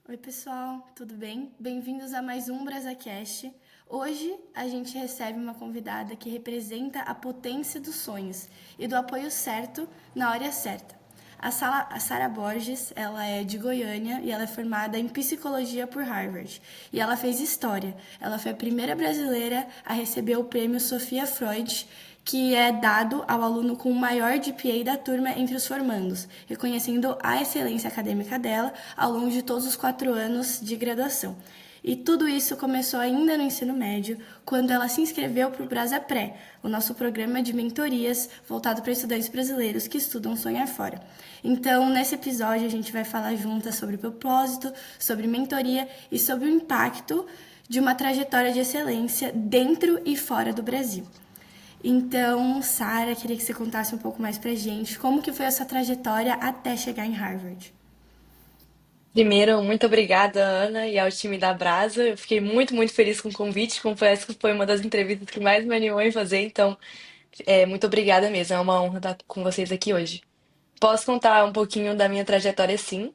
Oi, pessoal, tudo bem? Bem-vindos a mais um BrasaCast. Hoje a gente recebe uma convidada que representa a potência dos sonhos e do apoio certo na hora certa. A Sara Borges, ela é de Goiânia e ela é formada em psicologia por Harvard. E ela fez história. Ela foi a primeira brasileira a receber o prêmio Sofia Freud, que é dado ao aluno com o maior GPA da turma entre os formandos, reconhecendo a excelência acadêmica dela ao longo de todos os 4 anos de graduação. E tudo isso começou ainda no ensino médio, quando ela se inscreveu para o Brasa Pré, o nosso programa de mentorias voltado para estudantes brasileiros que estudam Sonhar Fora. Então, nesse episódio, a gente vai falar juntas sobre propósito, sobre mentoria e sobre o impacto de uma trajetória de excelência dentro e fora do Brasil. Então, Sara, queria que você contasse um pouco mais pra gente como que foi essa trajetória até chegar em Harvard. Primeiro, muito obrigada, Ana, e ao time da Brasa. Eu fiquei muito feliz com o convite. Confesso que foi uma das entrevistas que mais me animou em fazer, então, muito obrigada mesmo. É uma honra estar com vocês aqui hoje. Posso contar um pouquinho da minha trajetória, sim.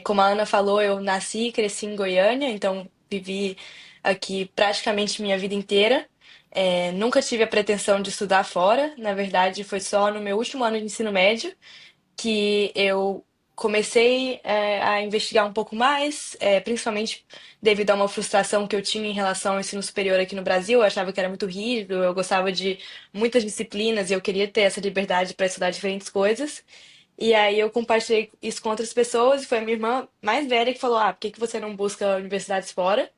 Como a Ana falou, eu nasci e cresci em Goiânia, então vivi aqui praticamente minha vida inteira. Nunca tive a pretensão de estudar fora, na verdade, foi só no meu último ano de ensino médio que eu comecei a investigar um pouco mais, principalmente devido a uma frustração que eu tinha em relação ao ensino superior aqui no Brasil. Eu achava que era muito rígido, eu gostava de muitas disciplinas e eu queria ter essa liberdade para estudar diferentes coisas. E aí eu compartilhei isso com outras pessoas e foi a minha irmã mais velha que falou: Ah, por que que você não busca universidades fora?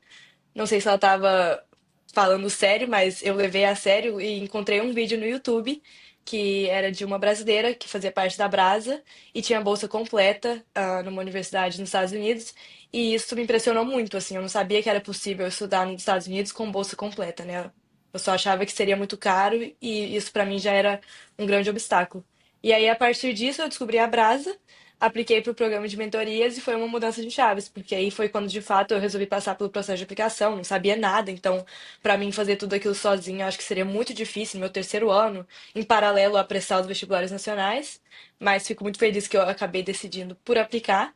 Não sei se ela estava falando sério, mas eu levei a sério e encontrei um vídeo no YouTube que era de uma brasileira que fazia parte da Brasa e tinha bolsa completa, numa universidade nos Estados Unidos. E isso me impressionou muito, assim, eu não sabia que era possível estudar nos Estados Unidos com bolsa completa, né? Eu só achava que seria muito caro e isso para mim já era um grande obstáculo. E aí, a partir disso, eu descobri a Brasa, apliquei para o programa de mentorias e foi uma mudança de chaves, porque aí foi quando de fato eu resolvi passar pelo processo de aplicação, não sabia nada, então para mim fazer tudo aquilo sozinho, eu acho que seria muito difícil no meu terceiro ano, em paralelo a prestar os vestibulares nacionais, mas fico muito feliz que eu acabei decidindo por aplicar.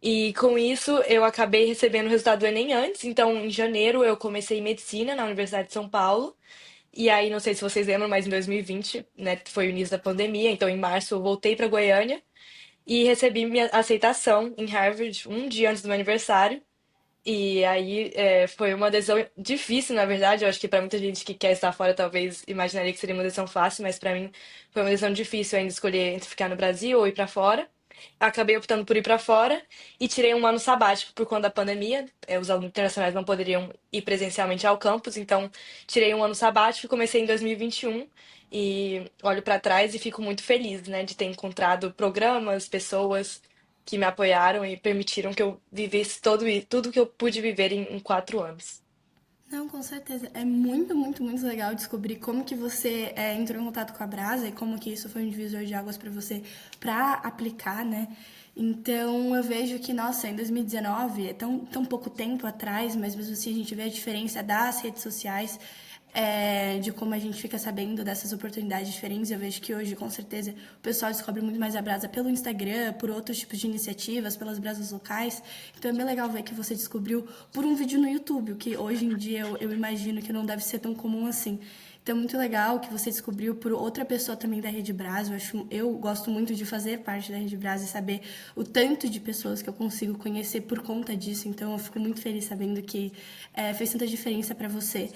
E com isso eu acabei recebendo o resultado do Enem antes, então em janeiro eu comecei medicina na Universidade de São Paulo. E aí, não sei se vocês lembram, mas em 2020, né, foi o início da pandemia, então em março eu voltei para Goiânia e recebi minha aceitação em Harvard um dia antes do meu aniversário. E aí foi uma decisão difícil, na verdade. Eu acho que para muita gente que quer estar fora, talvez imaginaria que seria uma decisão fácil, mas para mim foi uma decisão difícil ainda escolher entre ficar no Brasil ou ir para fora. Acabei optando por ir para fora e tirei um ano sabático por conta da pandemia. Os alunos internacionais não poderiam ir presencialmente ao campus, então tirei um ano sabático, comecei em 2021 e olho para trás e fico muito feliz, né, de ter encontrado programas, pessoas que me apoiaram e permitiram que eu vivesse tudo que eu pude viver em 4 anos. Não, com certeza. É muito legal descobrir como que você entrou em contato com a Brasa e como que isso foi um divisor de águas para você para aplicar, né? Então eu vejo que, nossa, em 2019, é tão pouco tempo atrás, mas mesmo assim a gente vê a diferença das redes sociais, de como a gente fica sabendo dessas oportunidades diferentes. Eu vejo que hoje, com certeza, o pessoal descobre muito mais a Brasa pelo Instagram, por outros tipos de iniciativas, pelas brasas locais. Então é bem legal ver que você descobriu por um vídeo no YouTube, o que hoje em dia eu imagino que não deve ser tão comum assim. Então, é muito legal que você descobriu por outra pessoa também da Rede Brasa. Eu gosto muito de fazer parte da Rede Brasa e saber o tanto de pessoas que eu consigo conhecer por conta disso. Então, eu fico muito feliz sabendo que fez tanta diferença para você.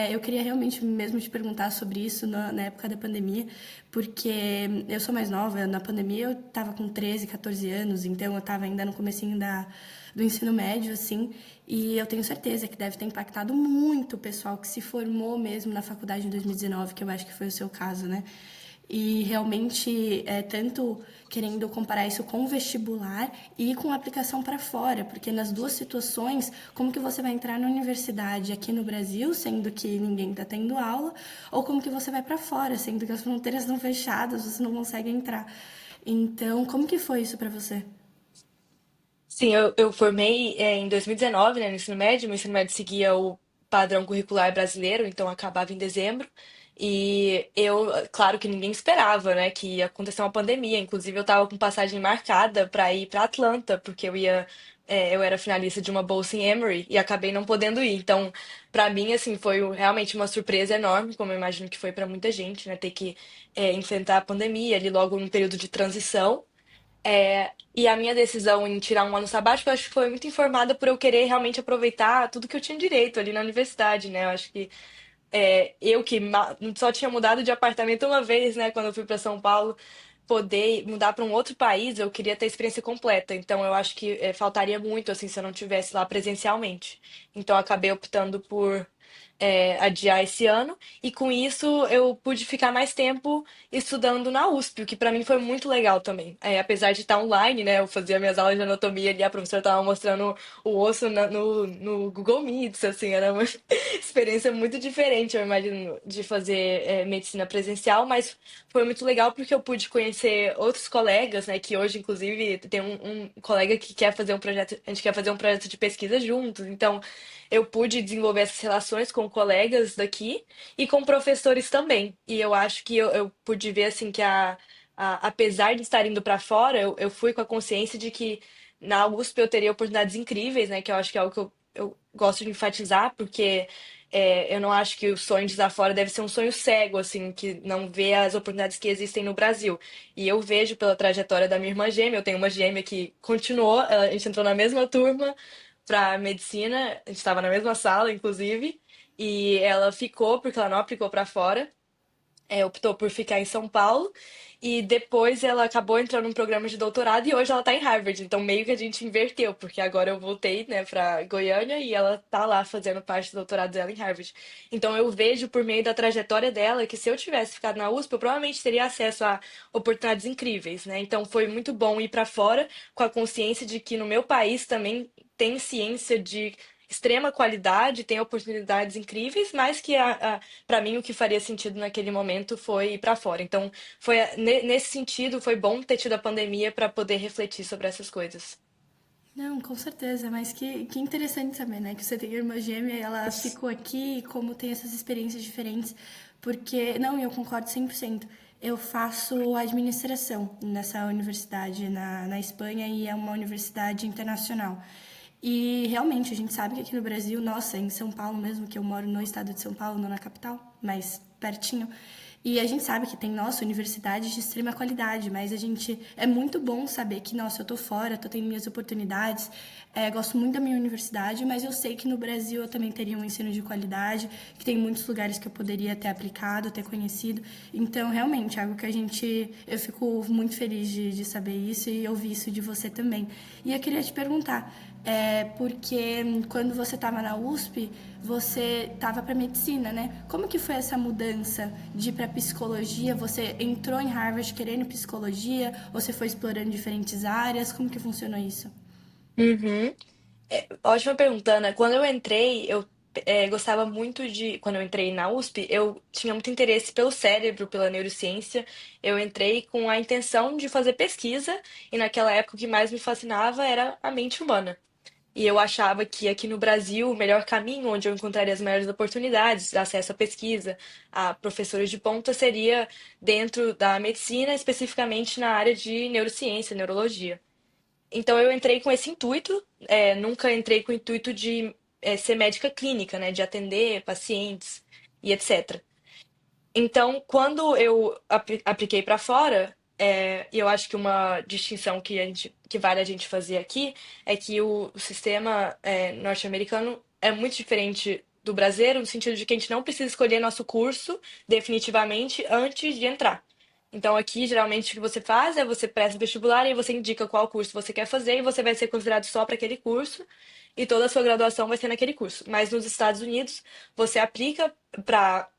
Eu queria realmente mesmo te perguntar sobre isso na época da pandemia, porque eu sou mais nova, na pandemia eu estava com 13, 14 anos, então eu estava ainda no comecinho do ensino médio, assim, e eu tenho certeza que deve ter impactado muito o pessoal que se formou mesmo na faculdade em 2019, que eu acho que foi o seu caso, né? E realmente, tanto querendo comparar isso com o vestibular e com a aplicação para fora, porque nas duas situações, como que você vai entrar na universidade aqui no Brasil, sendo que ninguém está tendo aula, ou como que você vai para fora, sendo que as fronteiras estão fechadas, você não consegue entrar. Então, como que foi isso para você? Sim, eu formei em 2019, né, no ensino médio. Meu ensino médio seguia o padrão curricular brasileiro, então acabava em dezembro. E eu, claro que ninguém esperava, né, que ia acontecer uma pandemia. Inclusive, eu tava com passagem marcada para ir para Atlanta, porque eu era finalista de uma bolsa em Emory e acabei não podendo ir. Então, para mim, assim, foi realmente uma surpresa enorme, como eu imagino que foi para muita gente, né, ter que enfrentar a pandemia ali logo num período de transição. E a minha decisão em tirar um ano sabático, eu acho que foi muito informada por eu querer realmente aproveitar tudo que eu tinha direito ali na universidade, né? Eu acho que eu que só tinha mudado de apartamento uma vez, né, quando eu fui para São Paulo, poder mudar para um outro país, eu queria ter a experiência completa. Então eu acho que faltaria muito assim se eu não tivesse lá presencialmente. Então eu acabei optando por adiar esse ano e com isso eu pude ficar mais tempo estudando na USP, o que para mim foi muito legal também. Apesar de estar online, né, eu fazia minhas aulas de anatomia e a professora estava mostrando o osso no Google Meets, assim, era uma experiência muito diferente, eu imagino, de fazer medicina presencial, mas foi muito legal porque eu pude conhecer outros colegas, né, que hoje, inclusive, tem um colega que quer fazer um projeto, a gente quer fazer um projeto de pesquisa juntos, então eu pude desenvolver essas relações com colegas daqui e com professores também. E eu acho que eu pude ver, assim, que apesar de estar indo para fora, eu fui com a consciência de que na USP eu teria oportunidades incríveis, né, que eu acho que é algo que eu gosto de enfatizar, porque eu não acho que o sonho de estar fora deve ser um sonho cego, assim, que não vê as oportunidades que existem no Brasil. E eu vejo pela trajetória da minha irmã gêmea, eu tenho uma gêmea que continuou, a gente entrou na mesma turma para medicina, a gente estava na mesma sala, inclusive, e ela ficou porque ela não aplicou para fora, optou por ficar em São Paulo e depois ela acabou entrando num programa de doutorado e hoje ela tá em Harvard. Então meio que a gente inverteu, porque agora eu voltei, né, para Goiânia e ela tá lá fazendo parte do doutorado dela em Harvard. Então eu vejo por meio da trajetória dela que se eu tivesse ficado na USP, eu provavelmente teria acesso a oportunidades incríveis, né? Então foi muito bom ir para fora com a consciência de que no meu país também tem ciência de extrema qualidade, tem oportunidades incríveis, mas que para mim o que faria sentido naquele momento foi ir para fora. Então, nesse sentido, foi bom ter tido a pandemia para poder refletir sobre essas coisas. Não, com certeza, mas que interessante saber, né? Que você tem irmã gêmea e ela ficou aqui, como tem essas experiências diferentes, porque, não, eu concordo 100%. Eu faço administração nessa universidade na Espanha e é uma universidade internacional. E realmente, a gente sabe que aqui no Brasil, nossa, em São Paulo mesmo, que eu moro no estado de São Paulo, não na capital, mas pertinho. E a gente sabe que tem, nossa, universidades de extrema qualidade, mas a gente é muito bom saber que, nossa, eu tô fora, tô tendo minhas oportunidades, gosto muito da minha universidade, mas eu sei que no Brasil eu também teria um ensino de qualidade, que tem muitos lugares que eu poderia ter aplicado, ter conhecido. Então, realmente, é algo que eu fico muito feliz de saber isso e ouvir isso de você também. E eu queria te perguntar, porque quando você estava na USP, você estava para medicina, né? Como que foi essa mudança de ir para psicologia? Você entrou em Harvard querendo psicologia? Ou você foi explorando diferentes áreas? Como que funcionou isso? Uhum. Ótima pergunta, Ana. Quando eu entrei, eu gostava muito de. Quando eu entrei na USP, eu tinha muito interesse pelo cérebro, pela neurociência. Eu entrei com a intenção de fazer pesquisa, e naquela época o que mais me fascinava era a mente humana. E eu achava que aqui no Brasil o melhor caminho, onde eu encontraria as maiores oportunidades, acesso à pesquisa, a professores de ponta, seria dentro da medicina, especificamente na área de neurociência, neurologia. Então eu entrei com esse intuito, nunca entrei com o intuito de ser médica clínica, né, de atender pacientes e etc. Então, quando eu apliquei para fora, e eu acho que uma distinção que vale a gente fazer aqui é que o sistema norte-americano é muito diferente do brasileiro, no sentido de que a gente não precisa escolher nosso curso definitivamente antes de entrar. Então, aqui, geralmente, o que você faz é você presta vestibular e você indica qual curso você quer fazer e você vai ser considerado só para aquele curso e toda a sua graduação vai ser naquele curso. Mas nos Estados Unidos, você aplica para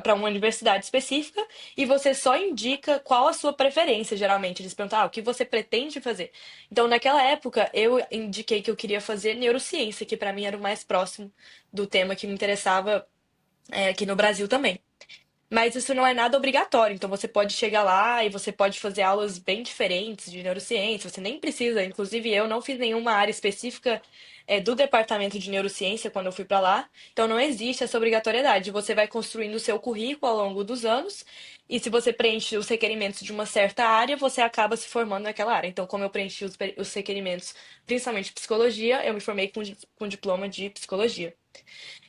para uma universidade específica e você só indica qual a sua preferência, geralmente. Eles perguntam, o que você pretende fazer? Então, naquela época, eu indiquei que eu queria fazer neurociência, que para mim era o mais próximo do tema que me interessava aqui no Brasil também. Mas isso não é nada obrigatório, então você pode chegar lá e você pode fazer aulas bem diferentes de neurociência, você nem precisa. Inclusive, eu não fiz nenhuma área específica, do departamento de neurociência quando eu fui para lá, então não existe essa obrigatoriedade. Você vai construindo o seu currículo ao longo dos anos, e se você preenche os requerimentos de uma certa área, você acaba se formando naquela área. Então, como eu preenchi os requerimentos, principalmente psicologia, eu me formei com diploma de psicologia.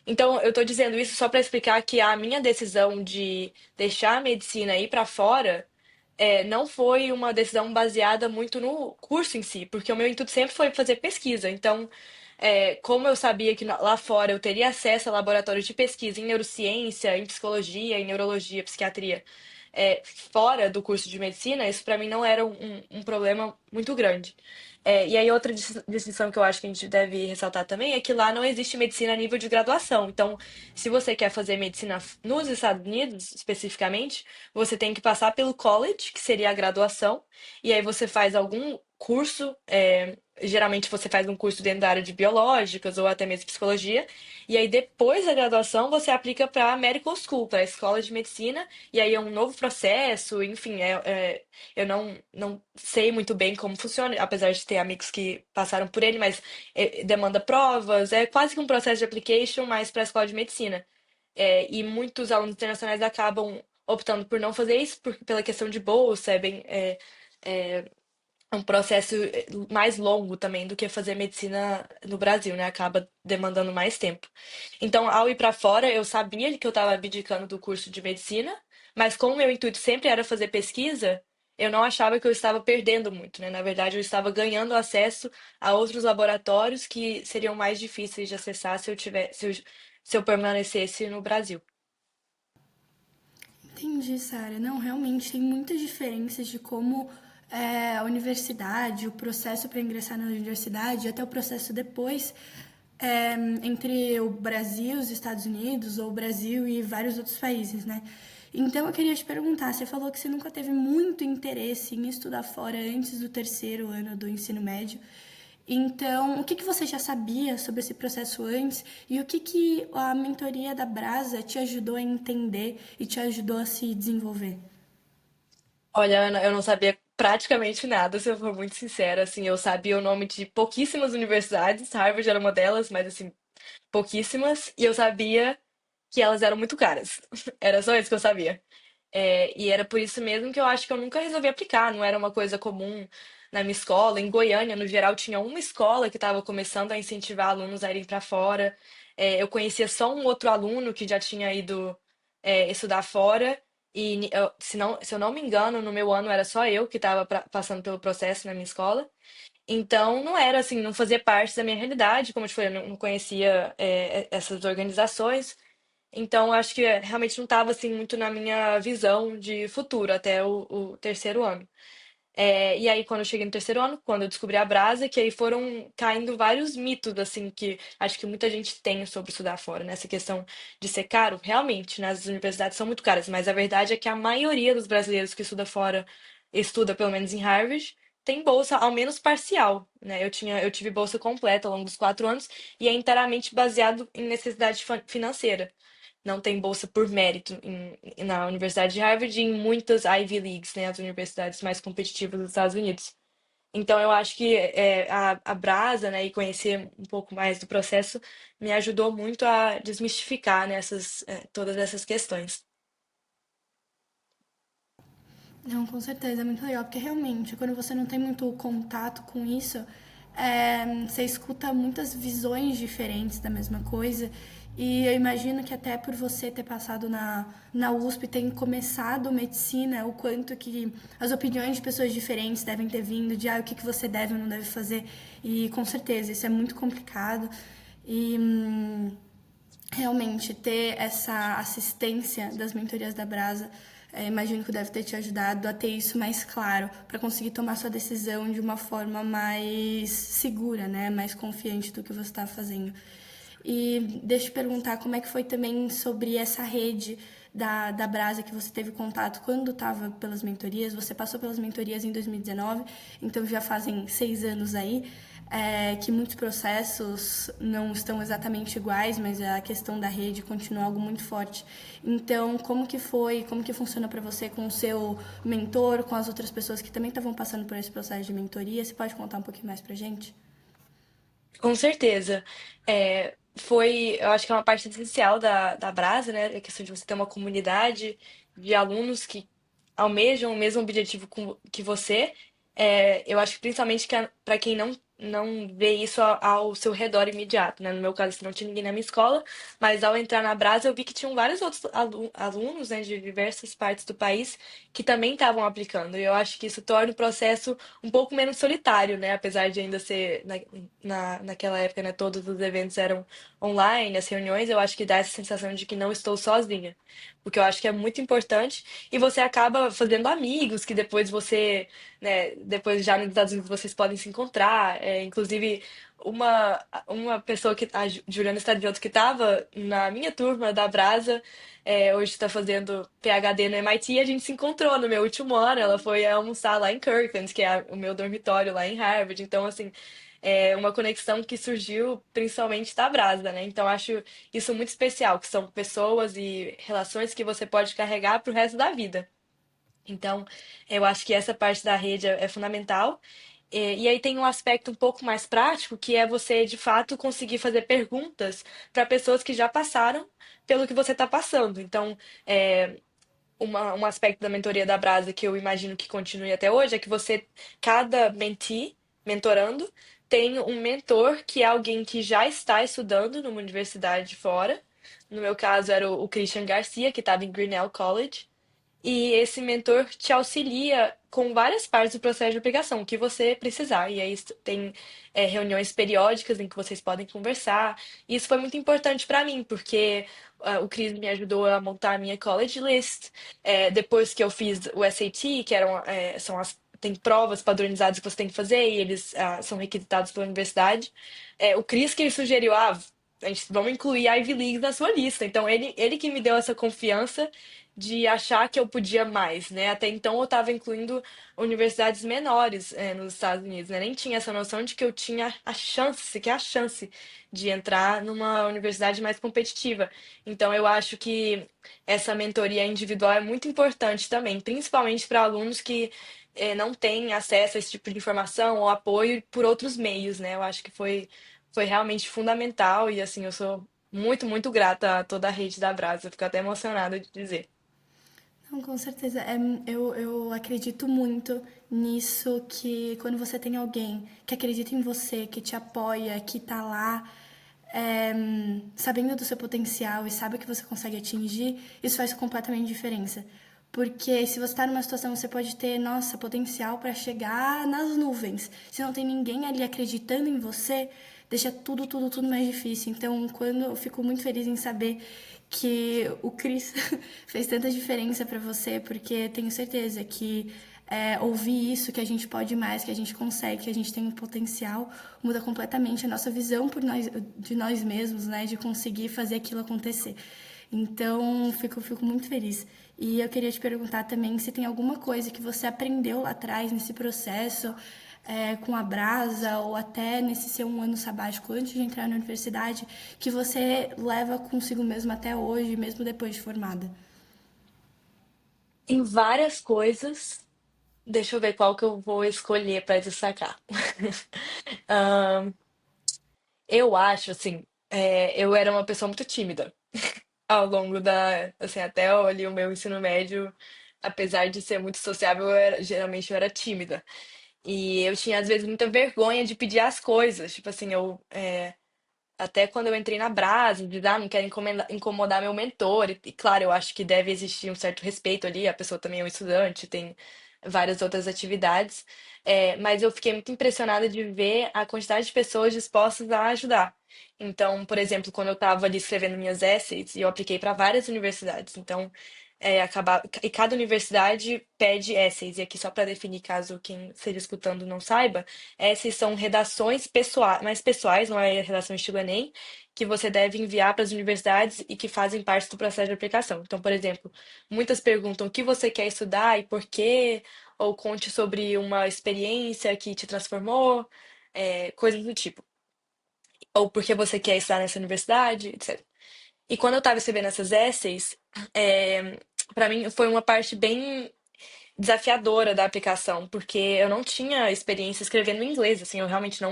Então, eu tô dizendo isso só para explicar que a minha decisão de deixar a medicina e ir para fora não foi uma decisão baseada muito no curso em si, porque o meu intuito sempre foi fazer pesquisa. Então, como eu sabia que lá fora eu teria acesso a laboratórios de pesquisa em neurociência, em psicologia, em neurologia, psiquiatria, fora do curso de medicina, isso para mim não era um problema muito grande. E aí, outra distinção que eu acho que a gente deve ressaltar também é que lá não existe medicina a nível de graduação. Então, se você quer fazer medicina nos Estados Unidos, especificamente, você tem que passar pelo college, que seria a graduação, e aí você faz algum curso, geralmente você faz um curso dentro da área de biológicas ou até mesmo psicologia, e aí depois da graduação você aplica para a medical school, para a escola de medicina, e aí é um novo processo, enfim, eu não sei muito bem como funciona, apesar de ter amigos que passaram por ele, mas demanda provas, é quase que um processo de application, mas para a escola de medicina. E muitos alunos internacionais acabam optando por não fazer isso pela questão de bolsa, é um processo mais longo também do que fazer medicina no Brasil, né? Acaba demandando mais tempo. Então, ao ir para fora, eu sabia que eu estava abdicando do curso de medicina, mas como meu intuito sempre era fazer pesquisa, eu não achava que eu estava perdendo muito, né? Na verdade, eu estava ganhando acesso a outros laboratórios que seriam mais difíceis de acessar se eu permanecesse no Brasil. Entendi, Sara. Não, realmente tem muitas diferenças de como a universidade, o processo para ingressar na universidade, até o processo depois, entre o Brasil e os Estados Unidos, ou o Brasil e vários outros países, né? Então eu queria te perguntar, você falou que você nunca teve muito interesse em estudar fora antes do terceiro ano do ensino médio. Então, o que você já sabia sobre esse processo antes e o que a mentoria da Brasa te ajudou a entender e te ajudou a se desenvolver? Olha, Ana, eu não sabia praticamente nada, se eu for muito sincera. Assim, eu sabia o nome de pouquíssimas universidades, Harvard era uma delas, mas assim, pouquíssimas, e eu sabia que elas eram muito caras. Era só isso que eu sabia. E era por isso mesmo que eu acho que eu nunca resolvi aplicar, não era uma coisa comum na minha escola. Em Goiânia, no geral, tinha uma escola que estava começando a incentivar alunos a irem para fora. Eu conhecia só um outro aluno que já tinha ido, estudar fora. Se eu não me engano, no meu ano era só eu que estava passando pelo processo na minha escola. Então, não era assim, não fazia parte da minha realidade, como eu te falei, eu não conhecia, essas organizações. Então, eu acho que realmente não estava assim muito na minha visão de futuro até o terceiro ano. E aí, quando eu cheguei no terceiro ano, quando eu descobri a Brasa, que aí foram caindo vários mitos, assim, que acho que muita gente tem sobre estudar fora, né? Essa questão de ser caro, realmente, né? As universidades são muito caras, mas a verdade é que a maioria dos brasileiros que estuda fora, estuda pelo menos em Harvard, tem bolsa, ao menos parcial, né? Eu tive bolsa completa ao longo dos 4 anos e é inteiramente baseado em necessidade financeira. Não tem bolsa por mérito na Universidade de Harvard e em muitas Ivy Leagues, né, as universidades mais competitivas dos Estados Unidos. Então, eu acho que a Brasa, né, e conhecer um pouco mais do processo me ajudou muito a desmistificar, né, todas essas questões. Não, com certeza, é muito legal, porque realmente, quando você não tem muito contato com isso, você escuta muitas visões diferentes da mesma coisa. E eu imagino que até por você ter passado na USP, ter começado medicina, o quanto que as opiniões de pessoas diferentes devem ter vindo, de o que você deve ou não deve fazer. E com certeza, isso é muito complicado. E realmente ter essa assistência das mentorias da Brasa, imagino que deve ter te ajudado a ter isso mais claro, para conseguir tomar sua decisão de uma forma mais segura, né? Mais confiante do que você está fazendo. E deixa eu te perguntar como é que foi também sobre essa rede da Brasa que você teve contato quando estava pelas mentorias. Você passou pelas mentorias em 2019, então já fazem 6 anos aí. que muitos processos não estão exatamente iguais, mas a questão da rede continua algo muito forte. Então, como que funciona para você com o seu mentor, com as outras pessoas que também estavam passando por esse processo de mentoria? Você pode contar um pouquinho mais pra gente? Com certeza. Eu acho que é uma parte essencial da Brasa, né? A questão de você ter uma comunidade de alunos que almejam o mesmo objetivo que você. Eu acho que principalmente para quem não vê isso ao seu redor imediato, né? No meu caso, assim, não tinha ninguém na minha escola, mas ao entrar na Brasa eu vi que tinham vários outros alunos, né, de diversas partes do país que também estavam aplicando. E eu acho que isso torna o processo um pouco menos solitário, né? Apesar de ainda ser naquela época, né? Todos os eventos eram online, as reuniões, eu acho que dá essa sensação de que não estou sozinha. Porque eu acho que é muito importante e você acaba fazendo amigos que depois você, né? Depois já nos Estados Unidos vocês podem se encontrar. Inclusive, uma pessoa a Juliana Stadioto, que estava na minha turma da Brasa, hoje está fazendo PhD no MIT, e a gente se encontrou no meu último ano. Ela foi almoçar lá em Kirkland, que é o meu dormitório lá em Harvard. Então, assim, é uma conexão que surgiu principalmente da Brasa, né? Então, acho isso muito especial, que são pessoas e relações que você pode carregar para o resto da vida. Então, eu acho que essa parte da rede é fundamental. E aí tem um aspecto um pouco mais prático, que é você, de fato, conseguir fazer perguntas para pessoas que já passaram pelo que você está passando. Então, é, um aspecto da mentoria da Brasa que eu imagino que continue até hoje é que cada mentee, mentorando, tem um mentor que é alguém que já está estudando numa universidade fora. No meu caso, era o Christian Garcia, que estava em Grinnell College. E esse mentor te auxilia com várias partes do processo de aplicação, o que você precisar. E aí tem reuniões periódicas em que vocês podem conversar. E isso foi muito importante para mim, porque o Chris me ajudou a montar a minha college list. Depois que eu fiz o SAT, que tem provas padronizadas que você tem que fazer e eles são requisitados pela universidade. O Chris que sugeriu, vamos incluir a Ivy League na sua lista. Então, ele que me deu essa confiança de achar que eu podia mais, né? Até então eu estava incluindo universidades menores, nos Estados Unidos, né? Nem tinha essa noção de que eu tinha a chance, sequer a chance de entrar numa universidade mais competitiva. Então eu acho que essa mentoria individual é muito importante também, principalmente para alunos que não têm acesso a esse tipo de informação ou apoio por outros meios, né? Eu acho que foi realmente fundamental e assim, eu sou muito, muito grata a toda a rede da Brasa. Fico até emocionada de dizer. Não, com certeza. Eu acredito muito nisso que quando você tem alguém que acredita em você, que te apoia, que tá lá, sabendo do seu potencial e sabe o que você consegue atingir, isso faz completamente diferença. Porque se você está numa situação, você pode ter, nossa, potencial para chegar nas nuvens. Se não tem ninguém ali acreditando em você, deixa tudo mais difícil. Então, quando eu fico muito feliz em saber que o Chris fez tanta diferença para você, porque tenho certeza que ouvir isso, que a gente pode mais, que a gente consegue, que a gente tem um potencial, muda completamente a nossa visão de nós mesmos, né? De conseguir fazer aquilo acontecer. Então, fico muito feliz. E eu queria te perguntar também se tem alguma coisa que você aprendeu lá atrás, nesse processo, com a Brasa, ou até nesse seu um ano sabático antes de entrar na universidade, que você leva consigo mesmo até hoje, mesmo depois de formada. Tem várias coisas. Deixa eu ver qual que eu vou escolher para destacar. Ahn, eu acho, assim, eu era uma pessoa muito tímida ao longo assim, até ali o meu ensino médio, apesar de ser muito sociável, geralmente eu era tímida. E eu tinha, às vezes, muita vergonha de pedir as coisas. Tipo assim, até quando eu entrei na Brasa, não quero incomodar meu mentor. E, claro, eu acho que deve existir um certo respeito ali, a pessoa também é um estudante, tem várias outras atividades. Mas eu fiquei muito impressionada de ver a quantidade de pessoas dispostas a ajudar. Então, por exemplo, quando eu estava ali escrevendo minhas essays, e eu apliquei para várias universidades. Então, e cada universidade pede essays. E aqui, só para definir, caso quem esteja escutando não saiba, essas são redações pessoais, mais pessoais, não é redação estilo Enem, que você deve enviar para as universidades e que fazem parte do processo de aplicação. Então, por exemplo, muitas perguntam o que você quer estudar e por quê, ou conte sobre uma experiência que te transformou. coisas do tipo. Ou porque você quer estudar nessa universidade, etc. E quando eu tava escrevendo essas essays, é, para mim foi uma parte bem desafiadora da aplicação, porque eu não tinha experiência escrevendo em inglês, assim, eu realmente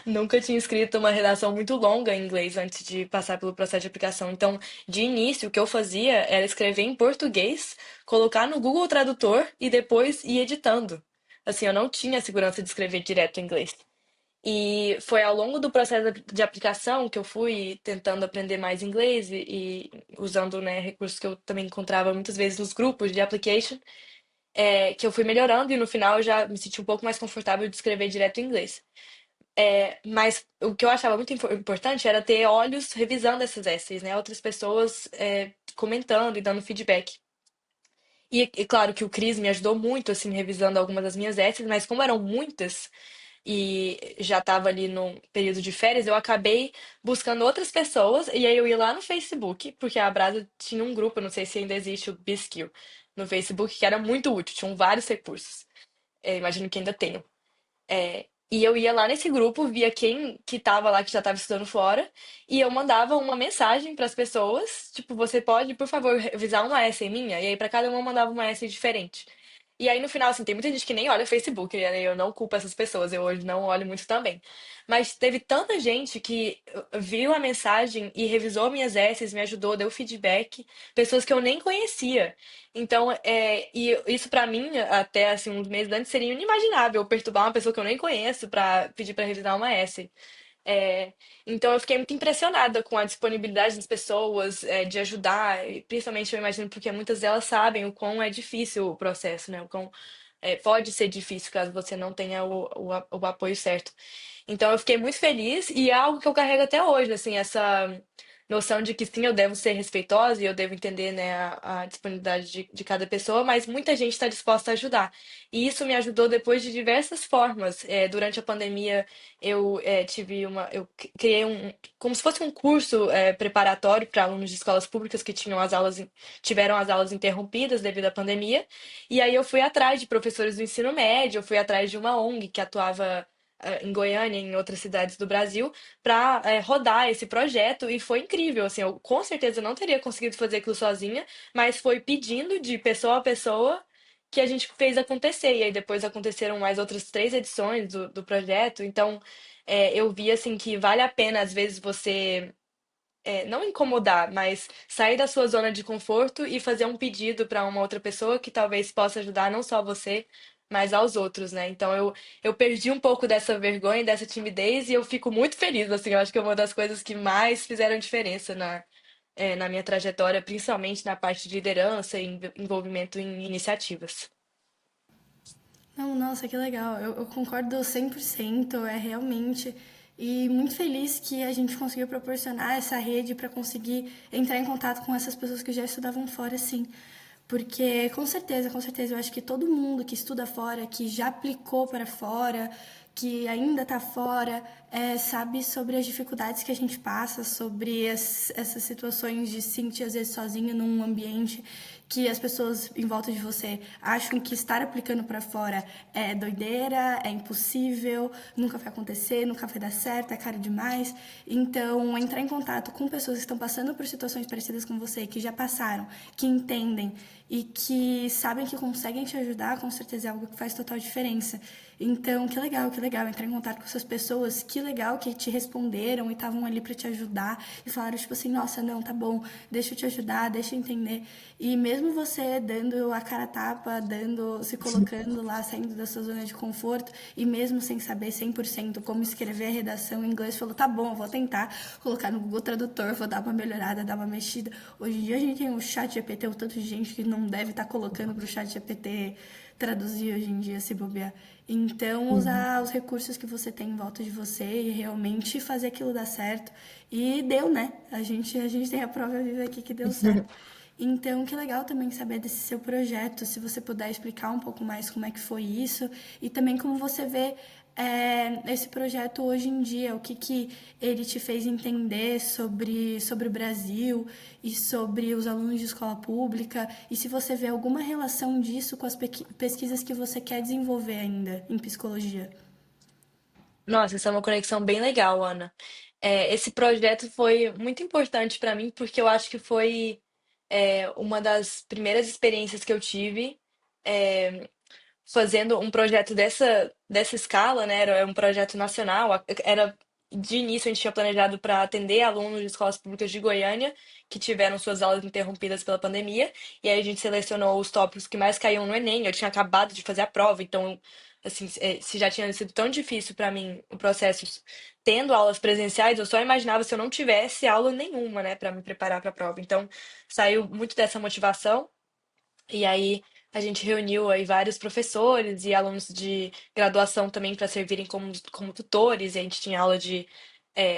nunca tinha escrito uma redação muito longa em inglês antes de passar pelo processo de aplicação. Então, de início, o que eu fazia era escrever em português, colocar no Google Tradutor e depois ir editando. Assim, eu não tinha a segurança de escrever direto em inglês. E foi ao longo do processo de aplicação que eu fui tentando aprender mais inglês e usando, né, recursos que eu também encontrava muitas vezes nos grupos de application, que eu fui melhorando e no final eu já me senti um pouco mais confortável de escrever direto em inglês. Mas o que eu achava muito importante era ter olhos revisando esses essays, né? Outras pessoas comentando e dando feedback. E claro que o Cris me ajudou muito, assim, revisando algumas das minhas essays, mas como eram muitas e já estava ali no período de férias, eu acabei buscando outras pessoas e aí eu ia lá no Facebook, porque a Brasa tinha um grupo, não sei se ainda existe o Biskill, no Facebook, que era muito útil, tinham vários recursos. Imagino que ainda tenham. E eu ia lá nesse grupo, via quem que tava lá, que já tava estudando fora, e eu mandava uma mensagem para as pessoas, tipo, você pode, por favor, revisar uma essay minha? E aí para cada uma eu mandava uma essay diferente. E aí no final, assim, tem muita gente que nem olha o Facebook, né? Eu não culpo essas pessoas, eu hoje não olho muito também. Mas teve tanta gente que viu a mensagem e revisou minhas essays, me ajudou, deu feedback, pessoas que eu nem conhecia. Então, e isso pra mim, até assim, uns meses antes, seria inimaginável perturbar uma pessoa que eu nem conheço pra pedir pra revisar uma essay. É, então eu fiquei muito impressionada com a disponibilidade das pessoas, de ajudar, e principalmente eu imagino porque muitas delas sabem o quão é difícil o processo, né? O quão pode ser difícil caso você não tenha o apoio certo. Então eu fiquei muito feliz e é algo que eu carrego até hoje, assim, essa noção de que sim, eu devo ser respeitosa e eu devo entender, né, a disponibilidade de cada pessoa, mas muita gente está disposta a ajudar. E isso me ajudou depois de diversas formas. Durante a pandemia, eu criei como se fosse um curso preparatório para alunos de escolas públicas que tiveram as aulas interrompidas devido à pandemia. E aí eu fui atrás de professores do ensino médio, eu fui atrás de uma ONG que atuava em Goiânia, e em outras cidades do Brasil, para rodar esse projeto e foi incrível. Assim, eu com certeza não teria conseguido fazer aquilo sozinha, mas foi pedindo de pessoa a pessoa que a gente fez acontecer. E aí depois aconteceram mais outras 3 edições do projeto. Então eu vi assim que vale a pena às vezes você não incomodar, mas sair da sua zona de conforto e fazer um pedido para uma outra pessoa que talvez possa ajudar não só você, mas aos outros, né? Então eu perdi um pouco dessa vergonha, dessa timidez e eu fico muito feliz, assim, eu acho que é uma das coisas que mais fizeram diferença na minha trajetória, principalmente na parte de liderança e envolvimento em iniciativas. Não, nossa, que legal. Eu concordo 100%, é realmente. E muito feliz que a gente conseguiu proporcionar essa rede para conseguir entrar em contato com essas pessoas que já estudavam fora, sim. Porque, com certeza, eu acho que todo mundo que estuda fora, que já aplicou para fora, que ainda está fora, sabe sobre as dificuldades que a gente passa, sobre essas situações de se sentir às vezes sozinho num ambiente que as pessoas em volta de você acham que estar aplicando para fora é doideira, é impossível, nunca vai acontecer, nunca vai dar certo, é caro demais. Então, entrar em contato com pessoas que estão passando por situações parecidas com você, que já passaram, que entendem e que sabem que conseguem te ajudar, com certeza é algo que faz total diferença. Então, que legal entrar em contato com essas pessoas, que legal que te responderam e estavam ali para te ajudar e falaram tipo assim, nossa, não, tá bom, deixa eu te ajudar, deixa eu entender. E mesmo você dando a cara a tapa, se colocando lá, saindo da sua zona de conforto e mesmo sem saber 100% como escrever a redação em inglês, falou, tá bom, eu vou tentar colocar no Google Tradutor, vou dar uma melhorada, dar uma mexida. Hoje em dia a gente tem o chat GPT, o tanto de gente que não deve estar colocando pro chat GPT traduzir hoje em dia, se bobear. Então, usar os recursos que você tem em volta de você e realmente fazer aquilo dar certo. E deu, né? A gente tem a prova viva aqui que deu certo. Então, que legal também saber desse seu projeto, se você puder explicar um pouco mais como é que foi isso e também como você vê esse projeto hoje em dia, o que ele te fez entender sobre o Brasil e sobre os alunos de escola pública e se você vê alguma relação disso com as pesquisas que você quer desenvolver ainda em psicologia. Nossa, essa é uma conexão bem legal, Ana. Esse projeto foi muito importante para mim porque eu acho que foi uma das primeiras experiências que eu tive é, fazendo um projeto dessa escala, né? Era um projeto nacional. Era de início a gente tinha planejado para atender alunos de escolas públicas de Goiânia que tiveram suas aulas interrompidas pela pandemia. E aí a gente selecionou os tópicos que mais caíam no Enem. Eu tinha acabado de fazer a prova, então assim, se já tinha sido tão difícil para mim o processo tendo aulas presenciais, eu só imaginava se eu não tivesse aula nenhuma, né, para me preparar para a prova. Então, saiu muito dessa motivação. E aí a gente reuniu aí vários professores e alunos de graduação também para servirem como tutores. E a gente tinha aula de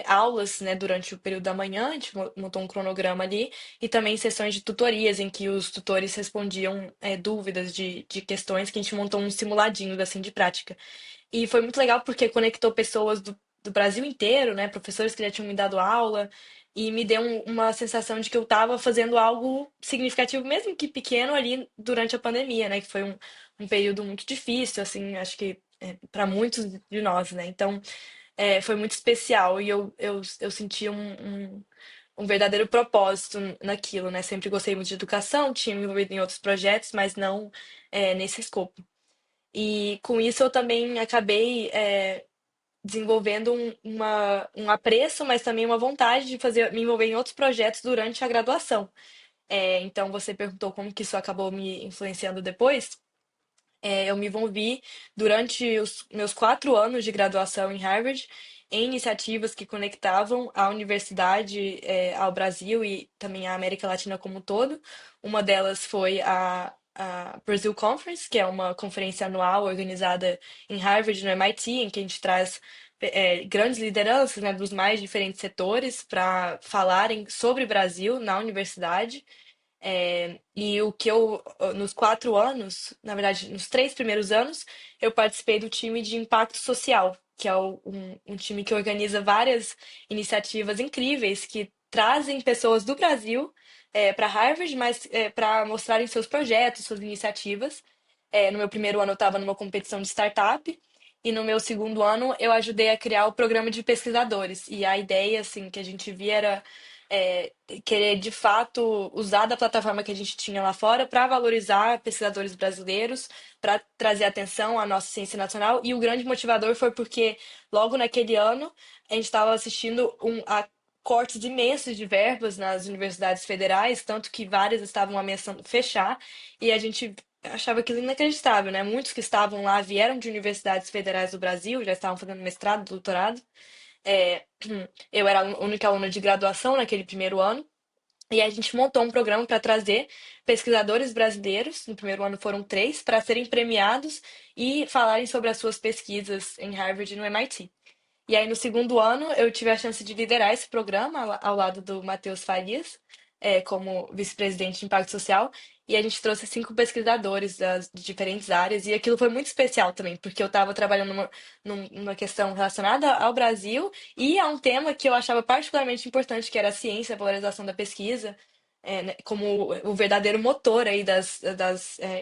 aulas, né, durante o período da manhã, a gente montou um cronograma ali, e também sessões de tutorias em que os tutores respondiam dúvidas de questões que a gente montou um simuladinho assim de prática. E foi muito legal porque conectou pessoas do Brasil inteiro, né? Professores que já tinham me dado aula, e me deu uma sensação de que eu estava fazendo algo significativo, mesmo que pequeno, ali durante a pandemia, né? Que foi um período muito difícil, assim, acho que para muitos de nós, né? Então, foi muito especial e eu senti um verdadeiro propósito naquilo, né? Sempre gostei muito de educação, tinha me envolvido em outros projetos, mas não nesse escopo. E com isso eu também acabei desenvolvendo um apreço, mas também uma vontade de fazer, me envolver em outros projetos durante a graduação. Então você perguntou como que isso acabou me influenciando depois. Eu me envolvi durante os meus 4 anos de graduação em Harvard em iniciativas que conectavam a universidade, ao Brasil e também à América Latina como um todo. Uma delas foi a Brazil Conference, que é uma conferência anual organizada em Harvard, no MIT, em que a gente traz grandes lideranças, né, dos mais diferentes setores para falarem sobre Brasil na universidade. E o que nos 4 anos, na verdade, nos 3 primeiros anos, eu participei do time de impacto social, que é um time que organiza várias iniciativas incríveis que trazem pessoas do Brasil para Harvard, mas para mostrarem seus projetos, suas iniciativas. No meu primeiro ano, eu estava numa competição de startup. E no meu segundo ano, eu ajudei a criar o programa de pesquisadores. E a ideia, assim, que a gente via era é, querer de fato usar da plataforma que a gente tinha lá fora para valorizar pesquisadores brasileiros, para trazer atenção à nossa ciência nacional. E o grande motivador foi porque logo naquele ano a gente estava assistindo a cortes imensos de verbas nas universidades federais, tanto que várias estavam ameaçando fechar, e a gente achava aquilo inacreditável, né? Muitos que estavam lá vieram de universidades federais do Brasil, já estavam fazendo mestrado, doutorado. É, eu era a única aluna de graduação naquele primeiro ano, e a gente montou um programa para trazer pesquisadores brasileiros, no primeiro ano foram 3, para serem premiados e falarem sobre as suas pesquisas em Harvard e no MIT. E aí, no segundo ano, eu tive a chance de liderar esse programa ao lado do Matheus Farias, como vice-presidente de Impacto Social. E a gente trouxe 5 pesquisadores de diferentes áreas. E aquilo foi muito especial também, porque eu estava trabalhando numa questão relacionada ao Brasil e a um tema que eu achava particularmente importante, que era a ciência, a valorização da pesquisa, né, como o verdadeiro motor aí das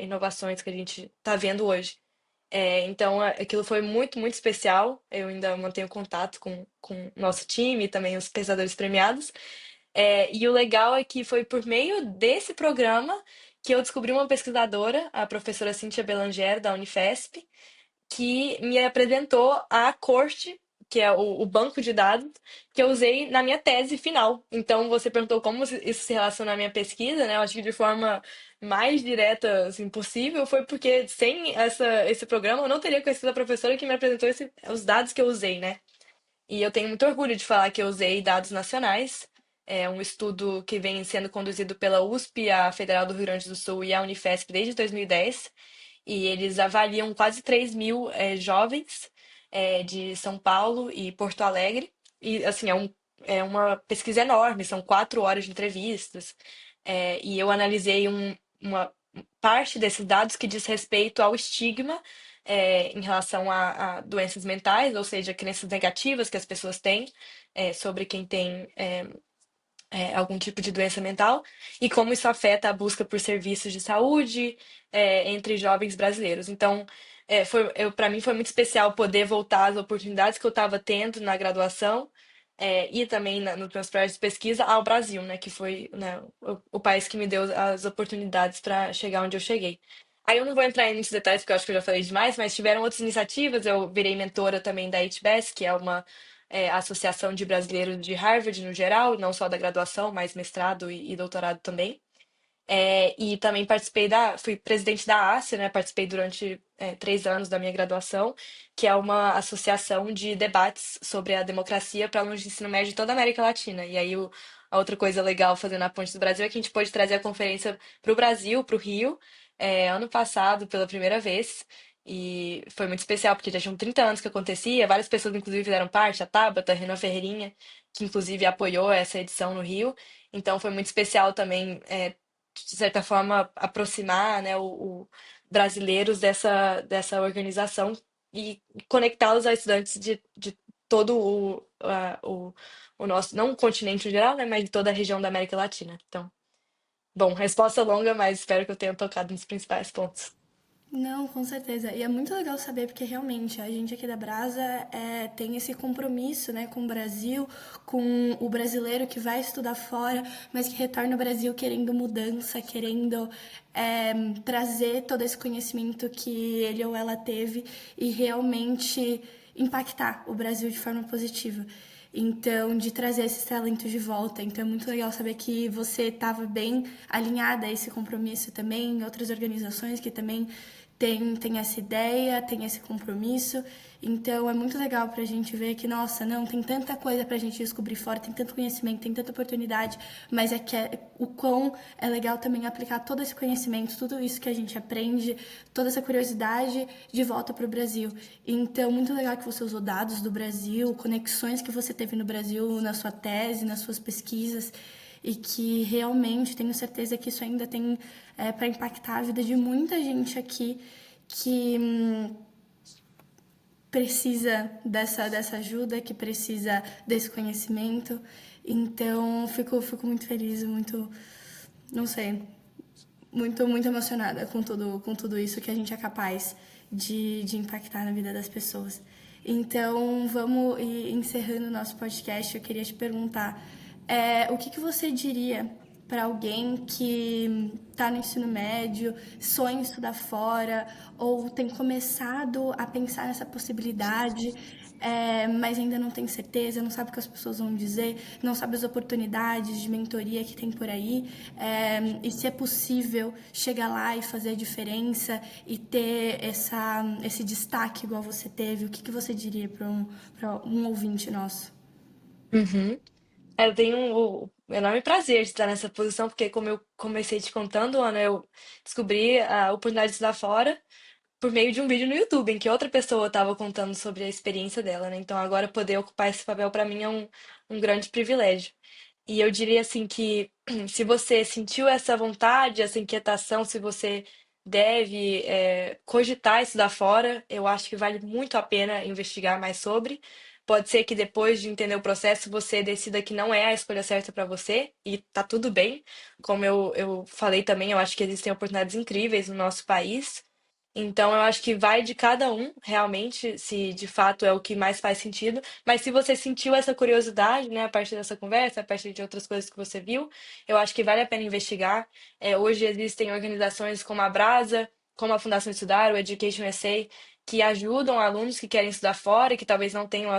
inovações que a gente está vendo hoje. Então, aquilo foi muito, muito especial. Eu ainda mantenho contato com o nosso time e também os pesquisadores premiados. E o legal é que foi por meio desse programa que eu descobri uma pesquisadora, a professora Cíntia Belanger, da Unifesp, que me apresentou a corte, que é o banco de dados, que eu usei na minha tese final. Então, você perguntou como isso se relaciona à minha pesquisa, né? Eu acho que de forma mais direta assim, possível foi porque sem esse programa eu não teria conhecido a professora que me apresentou os dados que eu usei, né? E eu tenho muito orgulho de falar que eu usei dados nacionais. É um estudo que vem sendo conduzido pela USP, a Federal do Rio Grande do Sul e a Unifesp desde 2010. E eles avaliam quase 3 mil jovens de São Paulo e Porto Alegre. E, assim, é uma pesquisa enorme, são 4 horas de entrevistas. E eu analisei uma parte desses dados que diz respeito ao estigma em relação a doenças mentais, ou seja, crenças negativas que as pessoas têm sobre quem tem algum tipo de doença mental e como isso afeta a busca por serviços de saúde entre jovens brasileiros. Então, para mim foi muito especial poder voltar às oportunidades que eu estava tendo na graduação, e também nos meus projetos de pesquisa ao Brasil, né, que foi, né, o país que me deu as oportunidades para chegar onde eu cheguei. Aí eu não vou entrar em muitos detalhes, porque eu acho que eu já falei demais, mas tiveram outras iniciativas. Eu virei mentora também da HBS, que é uma associação de brasileiros de Harvard no geral, não só da graduação, mas mestrado e doutorado também. E também fui presidente da ASSE, né? Participei durante 3 anos da minha graduação, que é uma associação de debates sobre a democracia para alunos de ensino médio de toda a América Latina. E aí a outra coisa legal fazendo a Ponte do Brasil é que a gente pôde trazer a conferência para o Brasil, para o Rio, ano passado, pela primeira vez. E foi muito especial, porque já tinham 30 anos que acontecia, várias pessoas, inclusive, fizeram parte, a Tabata, a Renan Ferreirinha, que inclusive apoiou essa edição no Rio. Então foi muito especial também de certa forma, aproximar, né, brasileiros dessa organização e conectá-los a estudantes de todo o nosso, não o continente em geral, né, mas de toda a região da América Latina. Então, bom, resposta longa, mas espero que eu tenha tocado nos principais pontos. Não, com certeza. E é muito legal saber porque realmente a gente aqui da Brasa tem esse compromisso, né, com o Brasil, com o brasileiro que vai estudar fora, mas que retorna ao Brasil querendo mudança, querendo trazer todo esse conhecimento que ele ou ela teve e realmente impactar o Brasil de forma positiva. Então, de trazer esses talentos de volta. Então, é muito legal saber que você estava bem alinhada a esse compromisso também, em outras organizações que também tem essa ideia, tem esse compromisso. Então, é muito legal pra gente ver que, nossa, não, tem tanta coisa pra gente descobrir fora, tem tanto conhecimento, tem tanta oportunidade, mas o quão é legal também aplicar todo esse conhecimento, tudo isso que a gente aprende, toda essa curiosidade de volta pro Brasil. Então, muito legal que você usou dados do Brasil, conexões que você teve no Brasil na sua tese, nas suas pesquisas, e que realmente tenho certeza que isso ainda tem para impactar a vida de muita gente aqui que precisa dessa ajuda, que precisa desse conhecimento. Então, fico muito feliz, muito, não sei, muito emocionada com tudo isso que a gente é capaz de impactar na vida das pessoas. Então, vamos ir encerrando o nosso podcast. Eu queria te perguntar, o que você diria para alguém que está no ensino médio, sonha em estudar fora, ou tem começado a pensar nessa possibilidade, mas ainda não tem certeza, não sabe o que as pessoas vão dizer, não sabe as oportunidades de mentoria que tem por aí, e se é possível chegar lá e fazer a diferença e ter esse destaque igual você teve, o que você diria para um ouvinte nosso? Uhum. Eu tenho o enorme prazer de estar nessa posição, porque como eu comecei te contando, Ana, eu descobri a oportunidade de estudar fora por meio de um vídeo no YouTube, em que outra pessoa estava contando sobre a experiência dela, né? Então agora poder ocupar esse papel para mim é um grande privilégio. E eu diria assim que se você sentiu essa vontade, essa inquietação, se você deve cogitar estudar fora, eu acho que vale muito a pena investigar mais sobre. Pode ser que depois de entender o processo você decida que não é a escolha certa para você, e tá tudo bem. Como eu falei também, eu acho que existem oportunidades incríveis no nosso país. Então, eu acho que vai de cada um, realmente, se de fato é o que mais faz sentido. Mas se você sentiu essa curiosidade, né, a partir dessa conversa, a partir de outras coisas que você viu, eu acho que vale a pena investigar. Hoje existem organizações como a Brasa, como a Fundação Estudar, o Education SA, que ajudam alunos que querem estudar fora e que talvez não tenham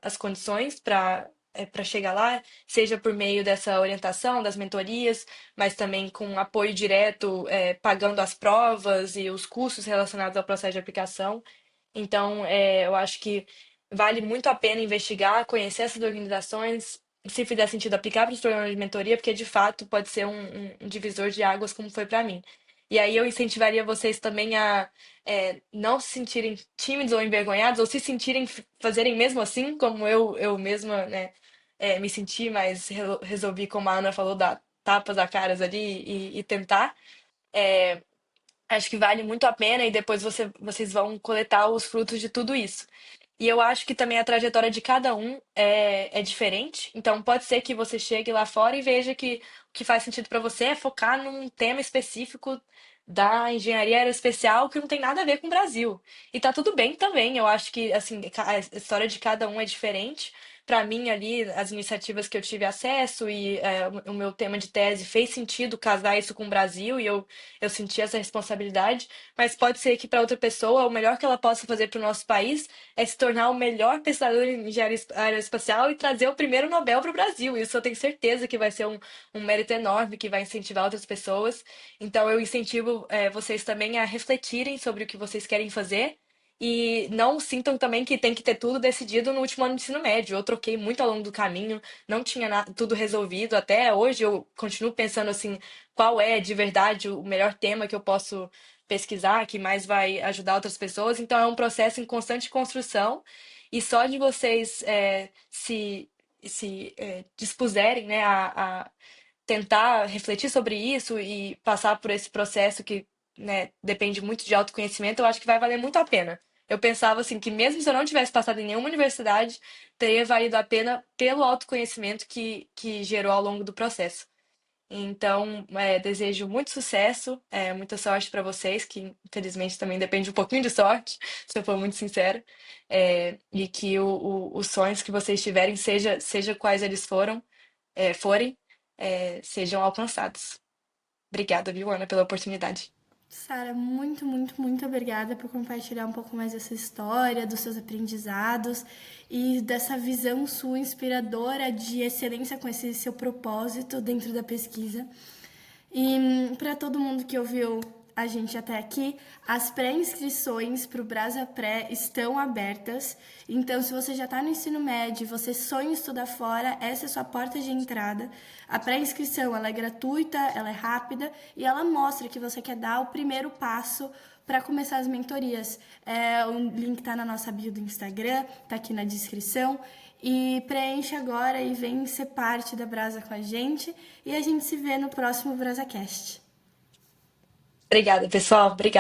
as condições para chegar lá, seja por meio dessa orientação, das mentorias, mas também com apoio direto, pagando as provas e os custos relacionados ao processo de aplicação. Então, eu acho que vale muito a pena investigar, conhecer essas organizações, se fizer sentido aplicar para os programas de mentoria, porque de fato pode ser um divisor de águas, como foi para mim. E aí eu incentivaria vocês também a não se sentirem tímidos ou envergonhados, ou se sentirem fazerem mesmo assim, como eu mesma, né, me senti, mas resolvi, como a Ana falou, dar tapas a caras ali e tentar. É, Acho que vale muito a pena e depois vocês vão coletar os frutos de tudo isso. E eu acho que também a trajetória de cada um é diferente. Então pode ser que você chegue lá fora e veja que o que faz sentido para você é focar num tema específico da engenharia aeroespacial que não tem nada a ver com o Brasil. E tá tudo bem também. Eu acho que assim, a história de cada um é diferente. Para mim ali, as iniciativas que eu tive acesso e o meu tema de tese fez sentido casar isso com o Brasil e eu senti essa responsabilidade, mas pode ser que para outra pessoa o melhor que ela possa fazer para o nosso país é se tornar o melhor pesquisador em engenharia aeroespacial e trazer o primeiro Nobel para o Brasil. Isso eu tenho certeza que vai ser um mérito enorme, que vai incentivar outras pessoas. Então, eu incentivo, vocês também a refletirem sobre o que vocês querem fazer e não sintam também que tem que ter tudo decidido no último ano de ensino médio. Eu troquei muito ao longo do caminho, não tinha tudo resolvido. Até hoje eu continuo pensando assim, qual é de verdade o melhor tema que eu posso pesquisar, que mais vai ajudar outras pessoas. Então, é um processo em constante construção e só de vocês se dispuserem, né, a tentar refletir sobre isso e passar por esse processo que, né, depende muito de autoconhecimento, eu acho que vai valer muito a pena. Eu pensava assim que mesmo se eu não tivesse passado em nenhuma universidade, teria valido a pena pelo autoconhecimento que gerou ao longo do processo. Então, desejo muito sucesso, muita sorte para vocês, que infelizmente também depende um pouquinho de sorte, se eu for muito sincera, e que os sonhos que vocês tiverem, seja quais eles forem, sejam alcançados. Obrigada, viu, Ana, pela oportunidade. Sara, muito, muito, muito obrigada por compartilhar um pouco mais dessa história, dos seus aprendizados e dessa visão sua inspiradora de excelência com esse seu propósito dentro da pesquisa. E para todo mundo que ouviu a gente até aqui, as pré-inscrições para o Brasa Pré estão abertas. Então, se você já está no ensino médio, você sonha em estudar fora, essa é a sua porta de entrada. A pré-inscrição ela é gratuita, ela é rápida e ela mostra que você quer dar o primeiro passo para começar as mentorias. O link está na nossa bio do Instagram, está aqui na descrição. E preenche agora e vem ser parte da Brasa com a gente. E a gente se vê no próximo BrasaCast. Obrigada, pessoal. Obrigada.